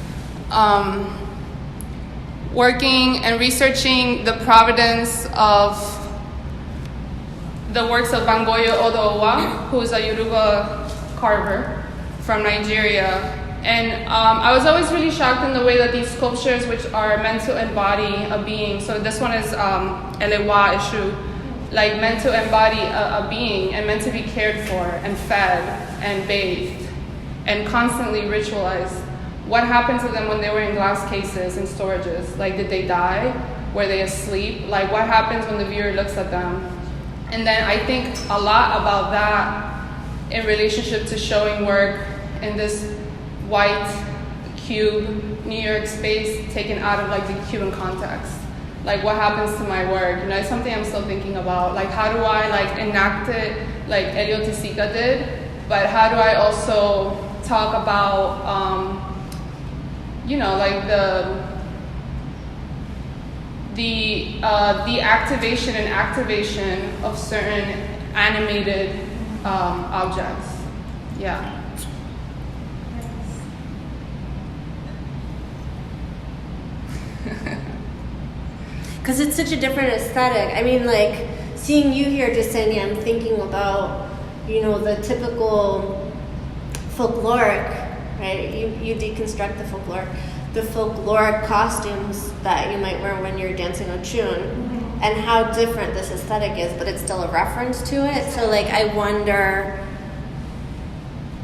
Working and researching the provenance of the works of Bangoyo Odowa, who is a Yoruba carver from Nigeria. And I was always really shocked in the way that these sculptures, which are meant to embody a being, so this one is Elewa Ishu, like meant to embody a being and meant to be cared for and fed and bathed and constantly ritualized. What happened to them when they were in glass cases and storages? Like, did they die? Were they asleep? Like, what happens when the viewer looks at them? And then I think a lot about that in relationship to showing work in this white cube New York space taken out of like the Cuban context. Like, what happens to my work? It's something I'm still thinking about. Like, how do I like enact it like Elio Tisica did? But how do I also talk about like the activation and activation of certain animated objects? Yeah. Because it's such a different aesthetic. I mean, like, seeing you here, Jasenia, I'm thinking about, the typical folkloric, right? You deconstruct the folkloric costumes that you might wear when you're dancing Ochun, and how different this aesthetic is, but it's still a reference to it. So, like, I wonder,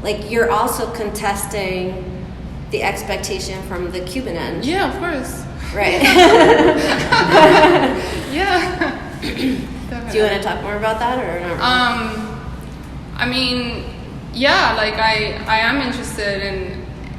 like, you're also contesting the expectation from the Cuban end. Yeah, of course. Right. Yeah. Do you want to talk more about that, or not really? I mean, yeah, like I am interested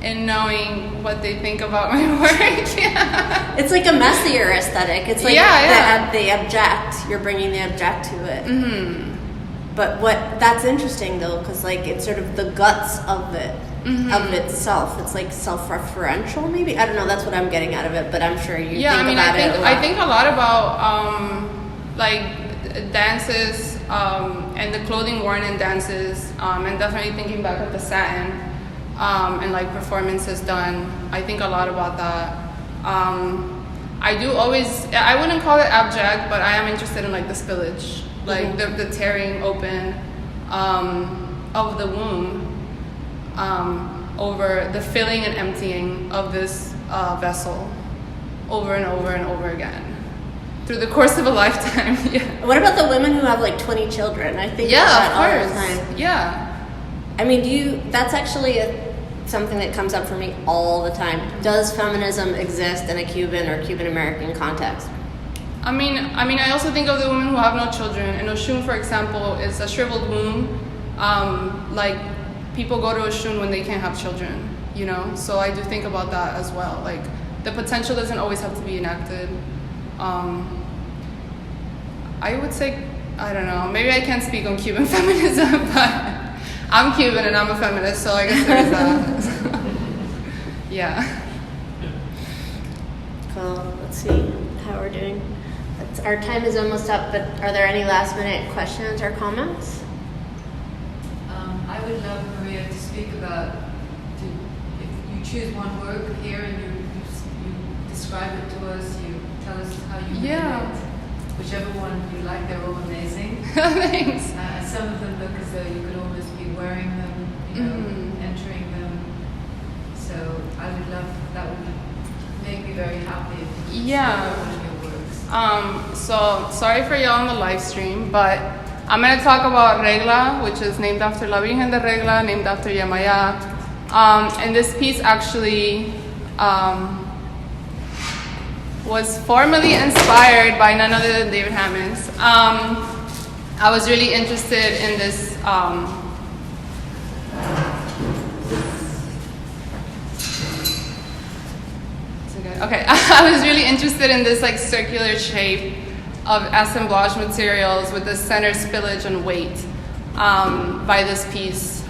in knowing what they think about my work. Yeah. It's like a messier aesthetic. It's like the abject. You're bringing the abject to it. Mm-hmm. But that's interesting though, because like it's sort of the guts of it. Mm-hmm. Of itself. It's like self-referential, maybe. I don't know. That's what I'm getting out of it, but I'm sure you think about it a lot. I think a lot about like dances and the clothing worn in dances, and definitely thinking back at the satin and like performances done. I think a lot about that. I wouldn't call it abject, but I am interested in like the spillage, like mm-hmm. the tearing open of the womb. Over the filling and emptying of this vessel over and over and over again through the course of a lifetime. Yeah. What about the women who have like 20 children? I think about that all the time. Yeah. I mean, that's actually something that comes up for me all the time. Does feminism exist in a Cuban or Cuban American context? I mean, I also think of the women who have no children. And Oshun, for example, is a shriveled womb. Like, people go to Oshun when they can't have children, So I do think about that as well. Like, the potential doesn't always have to be enacted. I would say, I don't know, maybe I can't speak on Cuban feminism, but I'm Cuban and I'm a feminist, so I guess there is that. Yeah. Cool. Let's see how we're doing. Our time is almost up, but are there any last minute questions or comments? I would love Maria to speak about if you choose one work here and you describe it to us. You tell us how you made Yeah. it. Whichever one you like, they're all amazing. Thanks. Some of them look as though you could almost be wearing them, you know, Mhm. entering them. So I would love, that would make me very happy if you could Yeah. describe one of your works. So sorry for y'all on the live stream, but I'm gonna talk about Regla, which is named after La Virgen de Regla, named after Yamaya. And this piece actually was formally inspired by none other than David Hammonds. I was really interested in this. Okay, I was really interested in this like circular shape of assemblage materials with the center spillage and weight by this piece,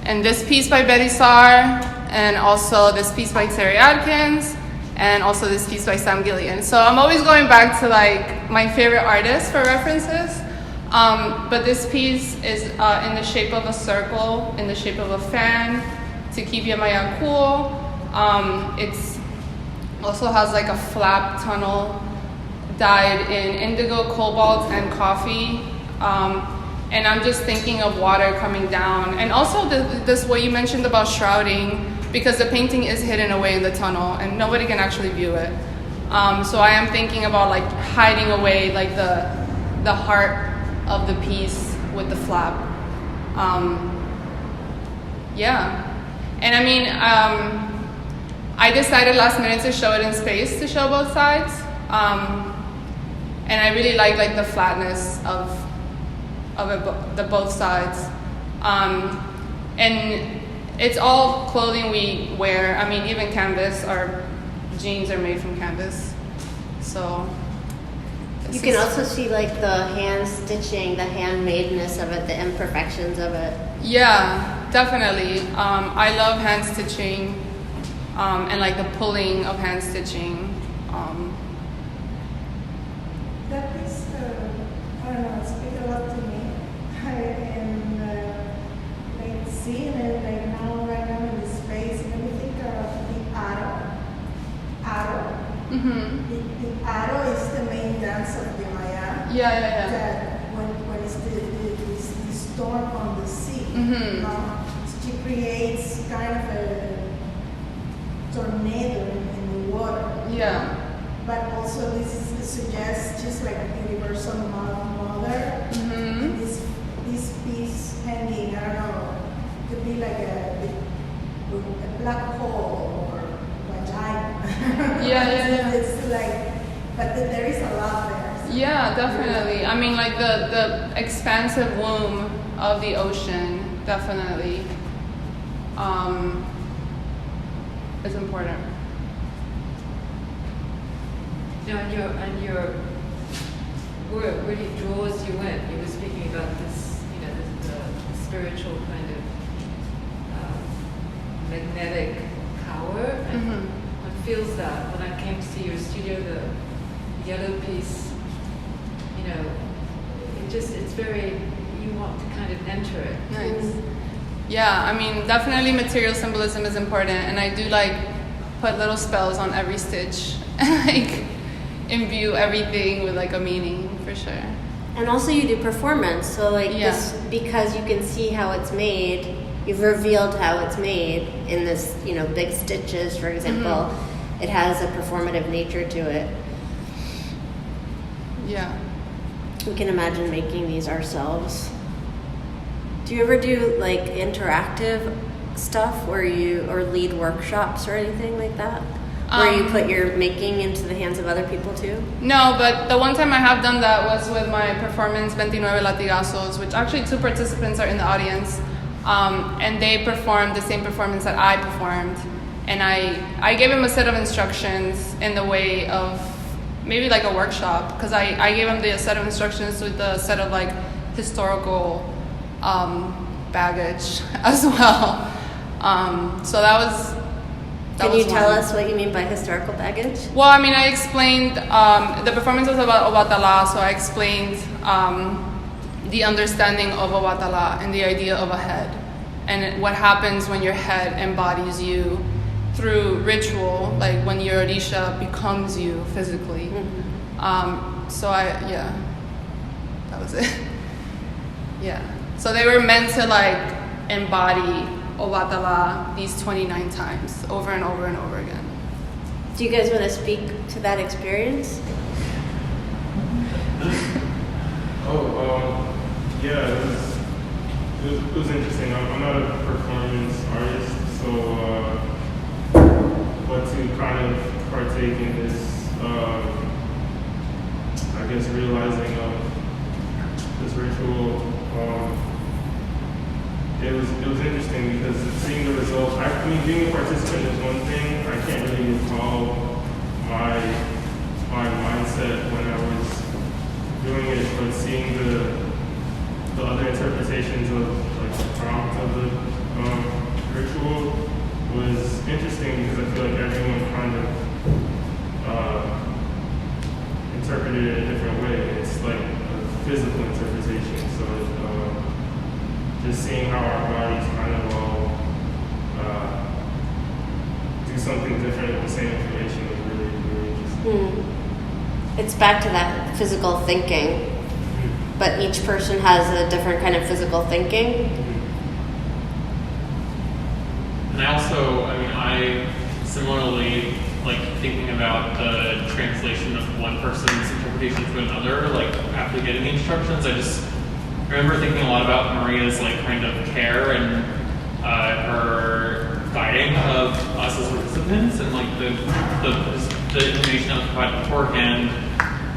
and this piece by Betty Saar, and also this piece by Terry Adkins, and also this piece by Sam Gillian. So I'm always going back to like my favorite artists for references. But this piece is in the shape of a circle, in the shape of a fan to keep Yamaya cool. It's also has like a flap tunnel dyed in indigo, cobalt, and coffee. And I'm just thinking of water coming down. And also this what you mentioned about shrouding, because the painting is hidden away in the tunnel and nobody can actually view it. So I am thinking about like hiding away like the heart of the piece with the flap. Yeah. And I mean, I decided last minute to show it in space to show both sides. And I really like the flatness of it, the both sides. And it's all clothing we wear. I mean, even canvas, our jeans are made from canvas. So You can also see like the hand stitching, the handmadeness of it, the imperfections of it. Yeah, definitely. I love hand stitching and like the pulling of hand stitching. That is, I don't know, it speaks a lot to me. And like seeing it like now, right now in the space, and we think of the arrow. Mm-hmm. The arrow is the main dance of the Maya. Yeah. That when it's the storm on the sea, Mhm. she creates kind of a tornado in the water. Yeah. But also this suggests just like a universal mother. Mm-hmm. This piece hanging, I don't know, could be like a black hole or vagina. Yeah. It's like, but there is a lot there. Yeah, definitely. I mean, like the expansive womb of the ocean, definitely, is important. Now, and your work really draws you in. You were speaking about this, you know, the spiritual kind of magnetic power, and Mm-hmm. one feels that when I came to see your studio, the yellow piece, you know, it's very, you want to kind of enter it. Nice. Yeah, I mean, definitely material symbolism is important, and I do like put little spells on every stitch, like imbue everything with like a meaning for sure. And also you do performance, so like Yeah. this, because you can see how it's made, you've revealed how it's made in this, you know, big stitches, for example. It has a performative nature to it. Yeah. We can imagine making these ourselves. Do you ever do like interactive stuff or lead workshops or anything like that? Where you put your making into the hands of other people too? No, but the one time I have done that was with my performance 29 Latigazos, which actually 2 participants are in the audience. And they performed the same performance that I performed. And I gave them a set of instructions in the way of maybe like a workshop, because I gave them the set of instructions with the set of like historical baggage as well. So that was Can you was tell one. us what you mean by historical baggage? Well, I mean, I explained, the performance was about Obatala, so I explained the understanding of Obatala and the idea of a head, and what happens when your head embodies you through ritual, like when your Orisha becomes you physically. So that was it. Yeah. So they were meant to like embody Obatala these 29 times over and over and over again. Do you guys want to speak to that experience? Yeah, it was interesting. I'm not a performance artist, so but to kind of partake in this, I guess, realizing of this ritual, it was interesting because seeing the results. I mean, being a participant is one thing. I can't really recall my mindset when I was doing it, but seeing the other interpretations of like the prompt of the ritual was interesting because I feel like everyone kind of interpreted it in a different way. It's like a physical interpretation, so just seeing how our bodies kind of all do something different with the same information was really, really interesting. It's back to that physical thinking, but each person has a different kind of physical thinking. And I similarly like thinking about the translation of one person's interpretation to another, like after getting the instructions. I remember thinking a lot about Maria's like kind of care and her guiding of us as participants, and like the information that was provided beforehand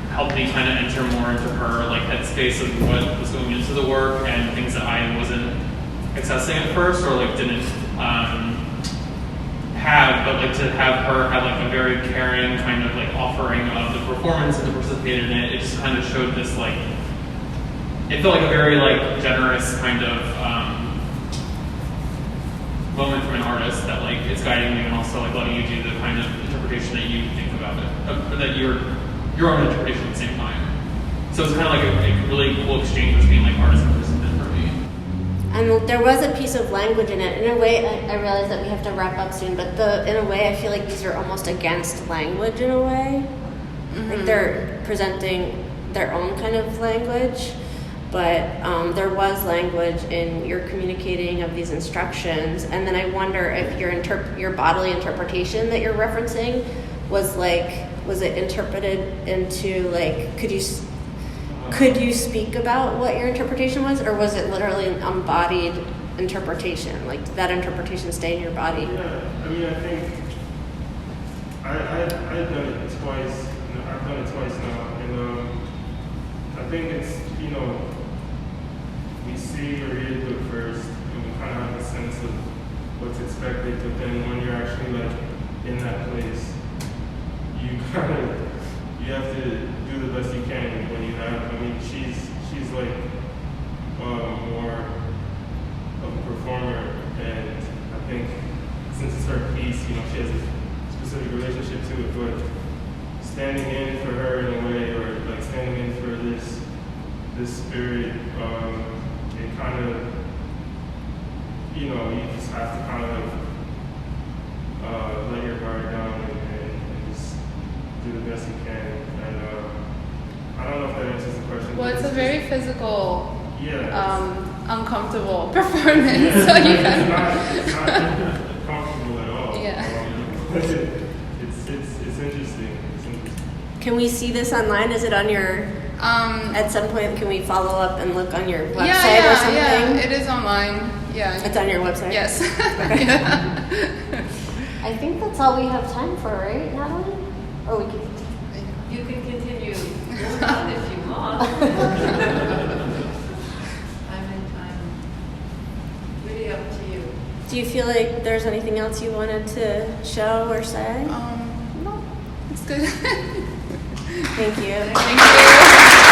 helped me kind of enter more into her like headspace of what was going into the work and things that I wasn't accessing at first or like didn't have, but like to have her have like a very caring kind of like offering of the performance and to participate in it, it just kind of showed this like, it felt like a very like generous kind of moment from an artist that like is guiding you and also like letting you do the kind of interpretation that you think about it, that your own interpretation at the same time. So it's kind of like a really cool exchange between like artist and participant for me. And there was a piece of language in it. In a way, I realize that we have to wrap up soon, but in a way, I feel like these are almost against language in a way. Like they're presenting their own kind of language, but there was language in your communicating of these instructions. And then I wonder if your bodily interpretation that you're referencing was it interpreted into like, could you speak about what your interpretation was, or was it literally an embodied interpretation? Like, did that interpretation stay in your body? Yeah, I mean, I think I've done it twice. I've done it twice now, and I think it's, we see or read the book first, and we kind of have a sense of what's expected, but then when you're actually like in that place, you have to do the best you can when you have. I mean, she's like more of a performer, and I think since it's her piece, she has a specific relationship to it. But standing in for her in a way, or like standing in for this spirit, it kind of, you just have to kind of let your guard down and just do the best you can. And I don't know if that answers the question. Well, it's a very physical, uncomfortable performance. Yeah, So you it's not comfortable at all. Yeah. It's interesting. Can we see this online? Is it on your? At some point, can we follow up and look on your website or something? Yeah, it is online. Yeah. It's on your website? Yes. Okay. I think that's all we have time for, right, Natalie? Or we could. You can continue on if you want. I'm really up to you. Do you feel like there's anything else you wanted to show or say? No, it's good. Thank you. Thank you.